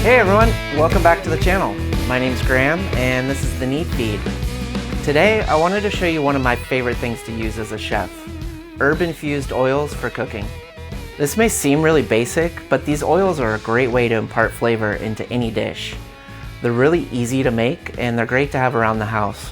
Hey everyone, welcome back to the channel. My name's Graham and this is the Neat Feed. Today I wanted to show you one of my favorite things to use as a chef, herb-infused oils for cooking. This may seem really basic, but these oils are a great way to impart flavor into any dish. They're really easy to make and they're great to have around the house.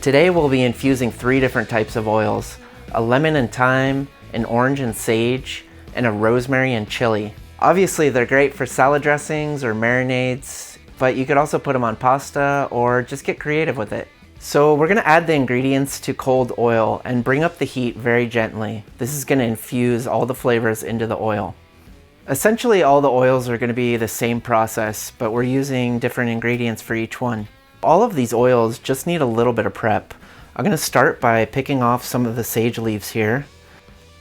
Today we'll be infusing 3 different types of oils, a lemon and thyme, an orange and sage, and a rosemary and chili. Obviously they're great for salad dressings or marinades, but you could also put them on pasta or just get creative with it. So we're gonna add the ingredients to cold oil and bring up the heat very gently. This is gonna infuse all the flavors into the oil. Essentially all the oils are gonna be the same process, but we're using different ingredients for each one. All of these oils just need a little bit of prep. I'm gonna start by picking off some of the sage leaves here.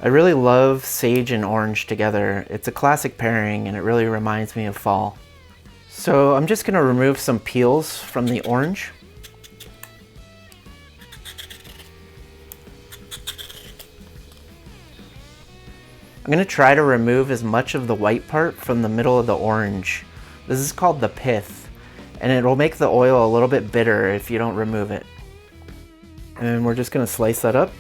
I really love sage and orange together. It's a classic pairing and it really reminds me of fall. So I'm just gonna remove some peels from the orange. I'm gonna try to remove as much of the white part from the middle of the orange. This is called the pith, and it will make the oil a little bit bitter if you don't remove it. And we're just gonna slice that up.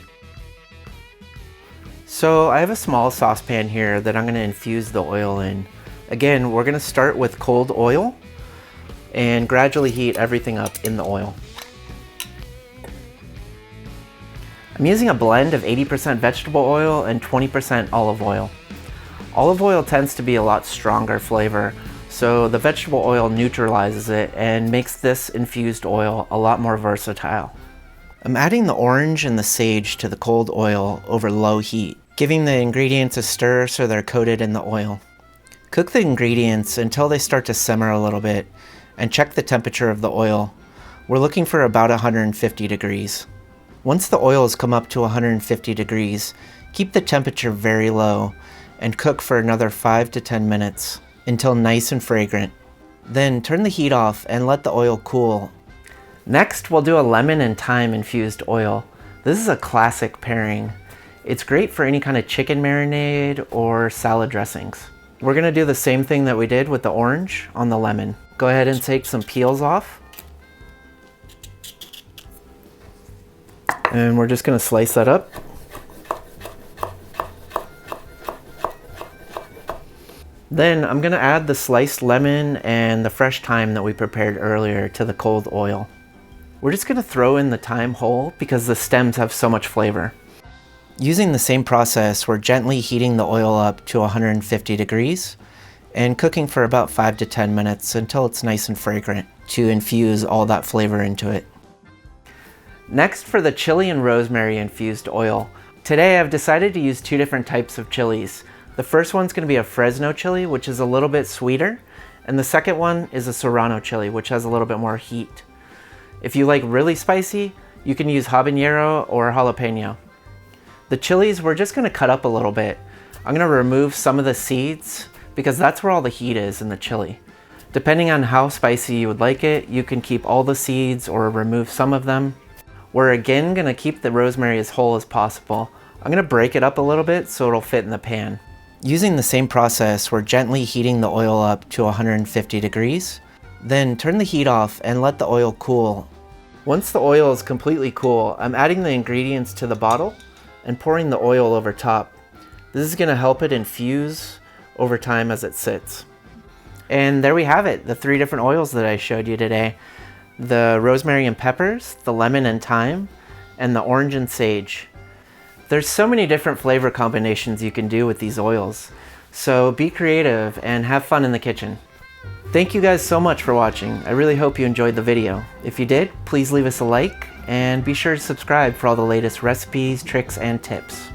So I have a small saucepan here that I'm gonna infuse the oil in. Again, we're gonna start with cold oil and gradually heat everything up in the oil. I'm using a blend of 80% vegetable oil and 20% olive oil. Olive oil tends to be a lot stronger flavor, so the vegetable oil neutralizes it and makes this infused oil a lot more versatile. I'm adding the orange and the sage to the cold oil over low heat, giving the ingredients a stir so they're coated in the oil. Cook the ingredients until they start to simmer a little bit and check the temperature of the oil. We're looking for about 150 degrees. Once the oils come up to 150 degrees, keep the temperature very low and cook for another 5 to 10 minutes until nice and fragrant. Then turn the heat off and let the oil cool. Next, we'll do a lemon and thyme infused oil. This is a classic pairing. It's great for any kind of chicken marinade or salad dressings. We're gonna do the same thing that we did with the orange on the lemon. Go ahead and take some peels off. And we're just gonna slice that up. Then I'm gonna add the sliced lemon and the fresh thyme that we prepared earlier to the cold oil. We're just gonna throw in the thyme whole because the stems have so much flavor. Using the same process, we're gently heating the oil up to 150 degrees and cooking for about 5 to 10 minutes until it's nice and fragrant to infuse all that flavor into it. Next, for the chili and rosemary infused oil. Today I've decided to use 2 different types of chilies. The first one's gonna be a Fresno chili, which is a little bit sweeter, and the second one is a Serrano chili, which has a little bit more heat. If you like really spicy, you can use habanero or jalapeno. The chilies we're just gonna cut up a little bit. I'm gonna remove some of the seeds because that's where all the heat is in the chili. Depending on how spicy you would like it, you can keep all the seeds or remove some of them. We're again gonna keep the rosemary as whole as possible. I'm gonna break it up a little bit so it'll fit in the pan. Using the same process, we're gently heating the oil up to 150 degrees. Then turn the heat off and let the oil cool. Once the oil is completely cool, I'm adding the ingredients to the bottle and pouring the oil over top. This is gonna help it infuse over time as it sits. And there we have it, the 3 different oils that I showed you today. The rosemary and peppers, the lemon and thyme, and the orange and sage. There's so many different flavor combinations you can do with these oils. So be creative and have fun in the kitchen. Thank you guys so much for watching. I really hope you enjoyed the video. If you did, please leave us a like and be sure to subscribe for all the latest recipes, tricks, and tips.